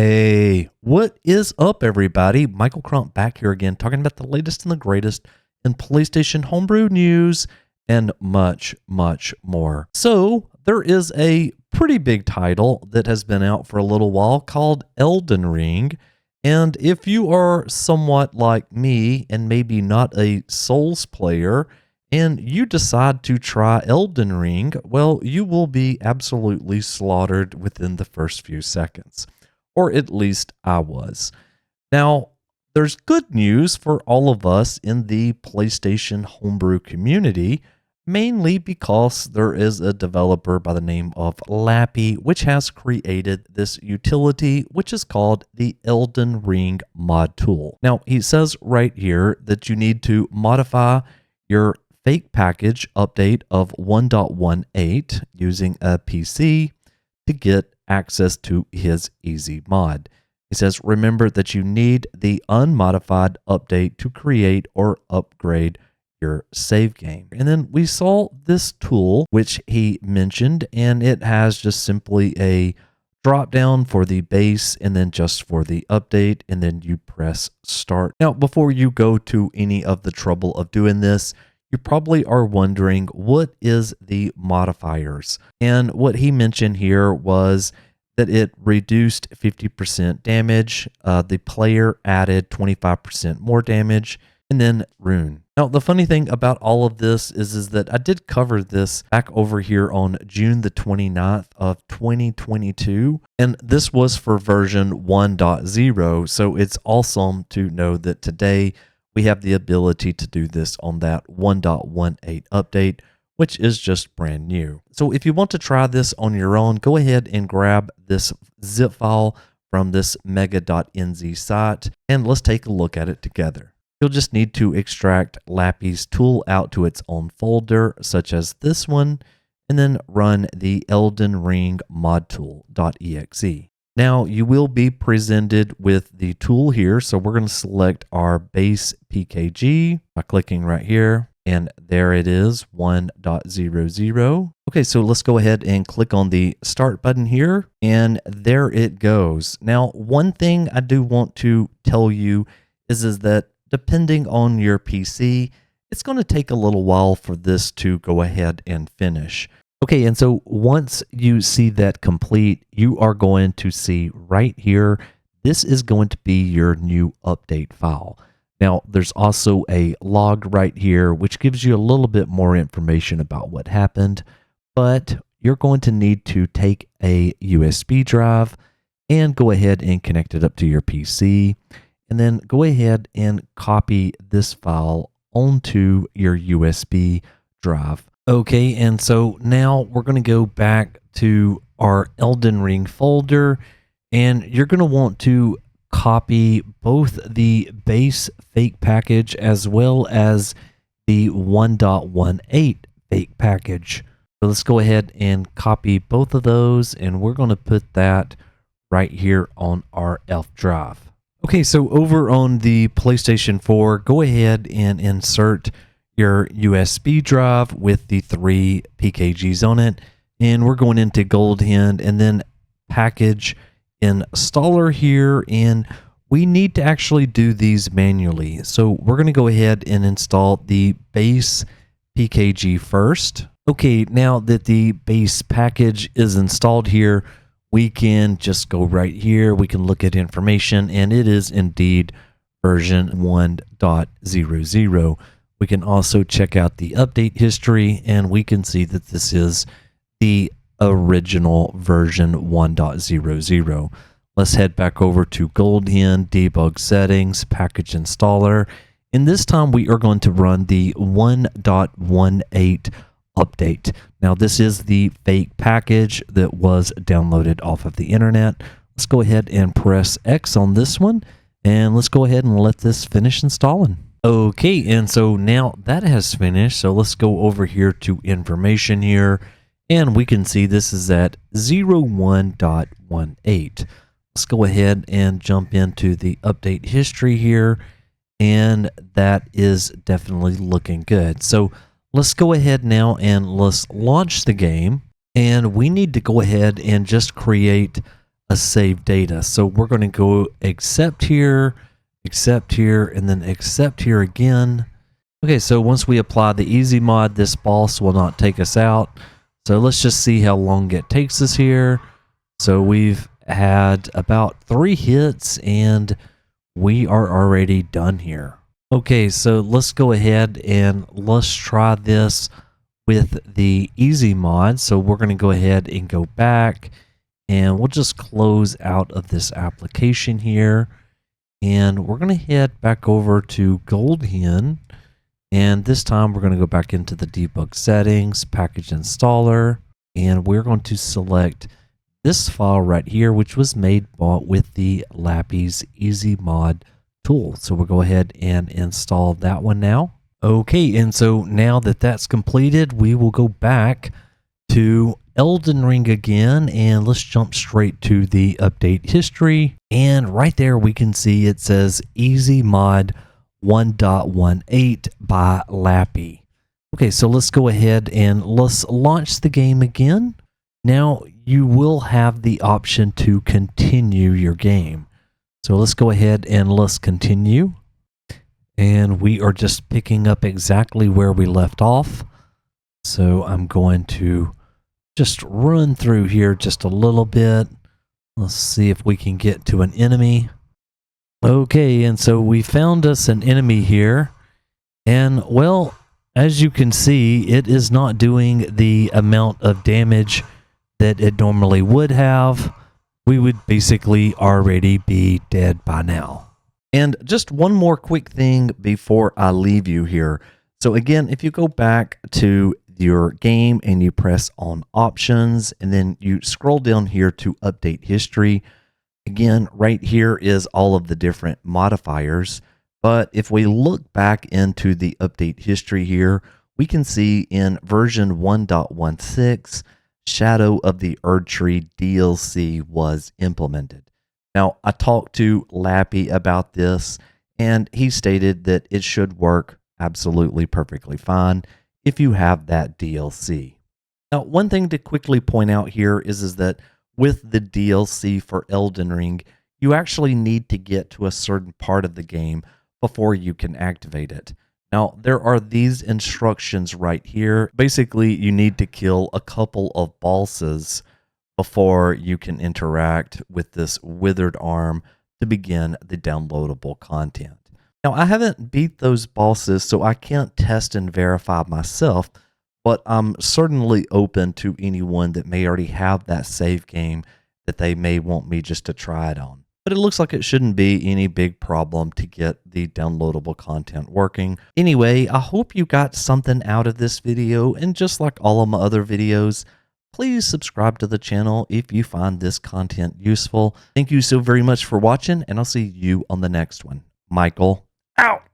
Hey, what is up, everybody? Michael Crump back here again, talking about the latest and the greatest in PlayStation homebrew news and much, much more. So, there is a pretty big title that has been out for a little while called Elden Ring. And if you are somewhat like me and maybe not a Souls player, and you decide to try Elden Ring, well, you will be absolutely slaughtered within the first few seconds. Or at least I was. Now, there's good news for all of us in the PlayStation homebrew community, mainly because there is a developer by the name of Lappy, which has created this utility, which is called the Elden Ring mod tool. Now, he says right here that you need to modify your fake package update of 1.18 using a PC to get access to his easy mod. He says, remember that you need the unmodified update to create or upgrade your save game. And then we saw this tool, which he mentioned, and it has just simply a drop down for the base and then just for the update, and then you press start. Now, before you go to any of the trouble of doing this, you probably are wondering, what is the modifiers? And what he mentioned here was that it reduced 50% damage, the player added 25% more damage, and then rune. Now, the funny thing about all of this is that I did cover this back over here on June the 29th of 2022, and this was for version 1.0, so it's awesome to know that today we have the ability to do this on that 1.18 update, which is just brand new. So if you want to try this on your own, go ahead and grab this zip file from this mega.nz site, and let's take a look at it together. You'll just need to extract Lappy's tool out to its own folder, such as this one, and then run the Elden Ring mod tool.exe. Now, you will be presented with the tool here, so we're going to select our base PKG by clicking right here, and there it is, 1.00. Okay, so let's go ahead and click on the start button here, and there it goes. Now, one thing I do want to tell you is that depending on your PC, it's going to take a little while for this to go ahead and finish. Okay, and so once you see that complete, you are going to see right here, this is going to be your new update file. Now, there's also a log right here, which gives you a little bit more information about what happened, but you're going to need to take a USB drive and go ahead and connect it up to your PC, and then go ahead and copy this file onto your USB drive. Okay, and so now we're going to go back to our Elden Ring folder, and you're going to want to copy both the base fake package as well as the 1.18 fake package. So let's go ahead and copy both of those, and we're going to put that right here on our F drive. Okay, so over on the PlayStation 4, go ahead and insert your USB drive with the 3 PKGs on it, and we're going into Gold Hand and then package installer here, and we need to actually do these manually. So we're going to go ahead and install the base PKG first. Okay, now that the base package is installed here, we can just go right here. We can look at information, and it is indeed version 1.00. We can also check out the update history, and we can see that this is the original version 1.00. Let's head back over to Gold Hen, debug settings, package installer, and this time we are going to run the 1.18 update. Now, this is the fake package that was downloaded off of the internet. Let's go ahead and press X on this one, and let's go ahead and let this finish installing. Okay, and so now that has finished, so let's go over here to information here, and we can see this is at 01.18. Let's go ahead and jump into the update history here, and that is definitely looking good. So let's go ahead now and let's launch the game, and we need to go ahead and just create a save data. So we're going to go accept here, and then accept here again. Okay, so once we apply the easy mod, this boss will not take us out. So let's just see how long it takes us here. So we've had about 3 hits and we are already done here. Okay, so let's go ahead and let's try this with the easy mod. So we're going to go ahead and go back and we'll just close out of this application here. And we're going to head back over to Gold Hen. And this time we're going to go back into the debug settings, package installer, and we're going to select this file right here, which was made with the Lappy's Easy Mod tool. So we'll go ahead and install that one now. Okay, and so now that that's completed, we will go back to Elden Ring again, and let's jump straight to the update history. And right there we can see it says Easy Mod 1.18 by Lappy. Okay, so let's go ahead and let's launch the game again. Now you will have the option to continue your game. So let's go ahead and let's continue. And we are just picking up exactly where we left off. So I'm going to just run through here just a little bit. Let's see if we can get to an enemy. Okay, and so we found us an enemy here, and well, as you can see, it is not doing the amount of damage that it normally would have. We would basically already be dead by now. And just one more quick thing before I leave you here. So again, if you go back to your game and you press on options, and then you scroll down here to update history, again, right here is all of the different modifiers. But if we look back into the update history here, we can see in version 1.16, Shadow of the Erdtree DLC was implemented. Now, I talked to Lappy about this, and he stated that it should work absolutely perfectly fine if you have that DLC. Now, one thing to quickly point out here is that with the DLC for Elden Ring, you actually need to get to a certain part of the game before you can activate it. Now, there are these instructions right here. Basically, you need to kill a couple of bosses before you can interact with this withered arm to begin the downloadable content. Now, I haven't beat those bosses, so I can't test and verify myself, but I'm certainly open to anyone that may already have that save game that they may want me just to try it on. But it looks like it shouldn't be any big problem to get the downloadable content working. Anyway, I hope you got something out of this video, and just like all of my other videos, please subscribe to the channel if you find this content useful. Thank you so very much for watching, and I'll see you on the next one. Michael, out!